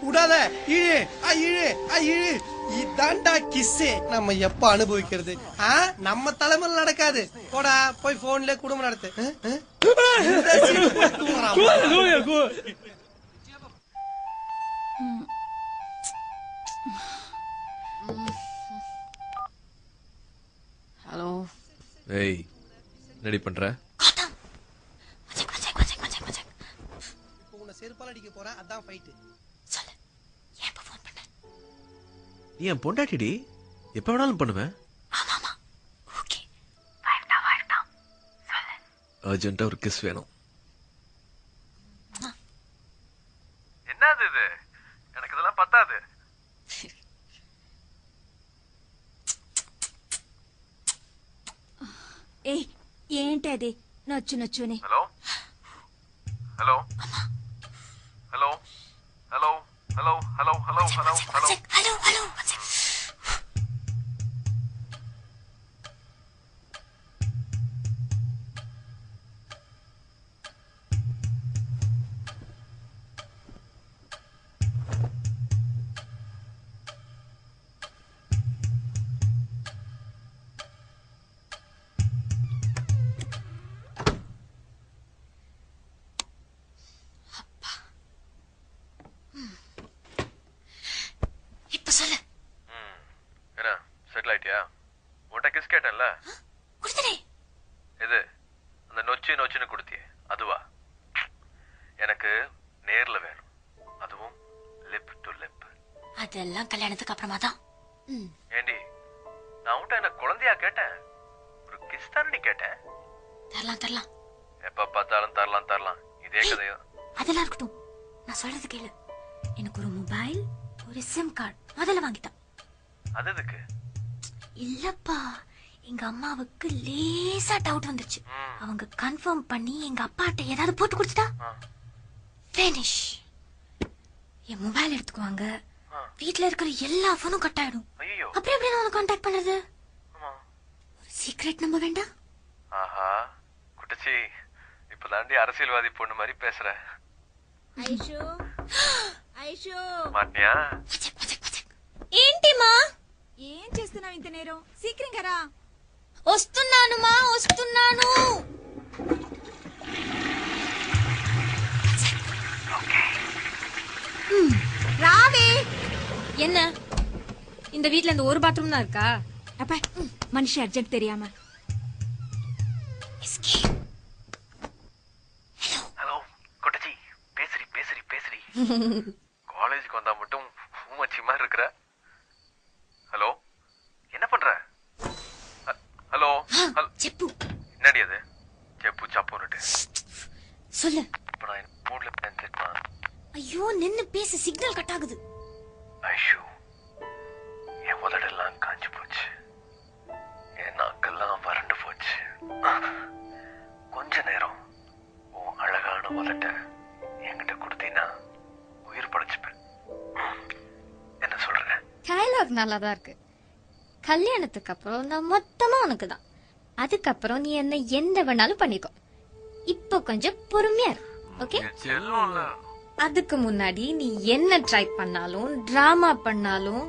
விடாத இழு இழு இழு. இதான்டா கிஸ்ஸே. நம்ம எப்ப அனுபவிக்கிறது? நம்ம தலைமையில் நடக்காது. போடா போய் போன்ல குடும்பம் நடத்து. ஹலோ. ஏய் ரெடி பண்ற? இப்போ உன்னை செருப்பால அடிக்க போறேன். அதான் ஃபைட். சொல்லு. ஏன் இப்ப ஃபோன் பண்ண? நீ என் பொண்டாட்டிடி. எப்ப வேணாலும் பண்ணுவேன். ஆமாமா. ஓகே. வரட்டா. சொல்லு. அர்ஜென்ட்டா ஒரு கிஸ் வேணும். என்னது இது? எனக்கு இதெல்லாம் பத்தாது. ఏయ్ ఏంటి అది నొచ్చు నొచ్చుని hello hello hello hello hello hello hello hello hello hello hello. இப்ப சொல்லு. என்ன செட்டில் ஆயிட்டியா? உன்கிட்ட கிஸ் கேட்டேன்ல, குடுத்துறே. இது அந்த நொச்சுன்னு கொடுத்தியே அதுவா? எனக்கு நேர்ல வேணும், அதுவும் லிப் டு லிப். அதெல்லாம் கல்யாணத்துக்கு அப்புறமா தான். ஏண்டி நான் உன்கிட்ட என்ன குழந்தையா கேட்டேன்? ஒரு கிஸ் தானடி கேட்டேன். தரலாம். எப்ப பார்த்தாலும் தரலாம் இதே கதையோ. அதெல்லாம் இருக்கட்டும், நான் சொல்றது கேளு. எனக்கு ஒரு மொபைல், ஒரு சிம் கார்டு முதல்ல வாங்கிட்டான். அது எதுக்கு? இல்லப்பா, எங்க அம்மாவுக்கு லேசா டவுட் வந்துருச்சு. அவங்க கன்ஃபார்ம் பண்ணி எங்க அப்பாட்ட ஏதாவது போட்டு கொடுத்துட்டா finish. என் மொபைல் எடுத்துக்குவாங்க, வீட்ல இருக்கிற எல்லா போனும் கட் ஆயிடும். அப்புறம் எப்படி நான் கான்டாக்ட் பண்றது? ஒரு சீக்ரெட் நம்ப வேண்டாம்? ஆஹா குட்டச்சி, இப்பதாண்டி அரசியல்வாதி பொண்ணு மாதிரி பேசுற. ఐషు మాట్నియా? ఏంటిమా? ఏం చేస్తున్నావు ఇంత నేరం? సీక్రెంగా రా. వస్తున్నాను మా, వస్తున్నాను. రావే. என்ன இந்த வீட்ல இந்த ஒரு பாத்ரூம் தான் இருக்கா? அப்பா மனுஷ அர்ஜென்ட் தெரியாம. ஹலோ குட்டச்சி, பேசுறி காலேஜுக்கு வந்தா மட்டும் ஊமச்சி மாதிரி இருக்கிற. ஹலோ என்ன பண்ற? ஹலோ செப்பு. என்னடி அது? செப்பு சப்புன்னுட்டு சொல்லு. இப்ப நான் மூட்ல பேசிருப்பா. ஐயோ நின்னு பேச, சிக்னல் கட் ஆகுது. ஐஷு, என் முதலெல்லாம் காஞ்சு போச்சு, என் நாக்கெல்லாம் வறண்டு போச்சு. கொஞ்ச நேரம் உன் அழகான முதட்ட என்கிட்ட கொடுத்தீங்கன்னா உயிர் படைச்சுப்பேன். என்ன சொல்ற? டயலாக் நல்லா தான் இருக்கு. கல்யாணத்துக்கு அப்புறம் நான் மொத்தமா உனக்கு தான். அதுக்கப்புறம் நீ என்ன எந்த வேணாலும் பண்ணிக்கோ. இப்போ கொஞ்சம் பொறுமையா இரு. ஓகே? அதுக்கு முன்னாடி நீ என்ன ட்ரை பண்ணாலும், டிராமா பண்ணாலும்